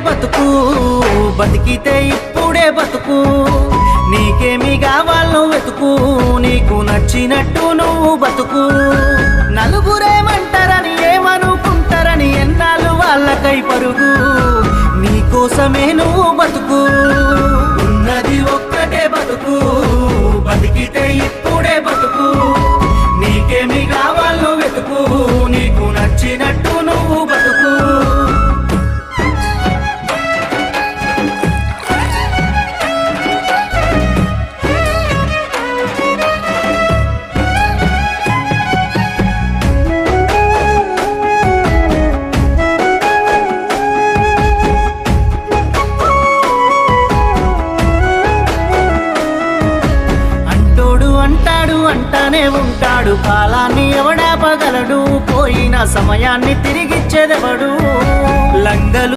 బతుకు, బతికితే ఇప్పుడే బతుకు. నీకేమి కావాలో వెతుకు, నీకు నచ్చినట్టు నువ్వు బతుకు. నలుగురేమంటారని ఏమనుకుంటారని ఎన్నాళ్ళు వాళ్ళకై పరుగు. నీకోసమే నువ్వు బతుకు, ఉన్నది ఒక్కటే బతుకు. బతికితే ఇప్పుడే బతుకు, నీకేమి కావాలో వెతుకు. నీకు నచ్చినట్టు నువ్వు బతుకు. అంటానే ఉంటాడు, కాలాన్ని ఎవడాపగలడు, పోయిన సమయాన్ని తిరిగిచ్చేదెవడు. లంగలు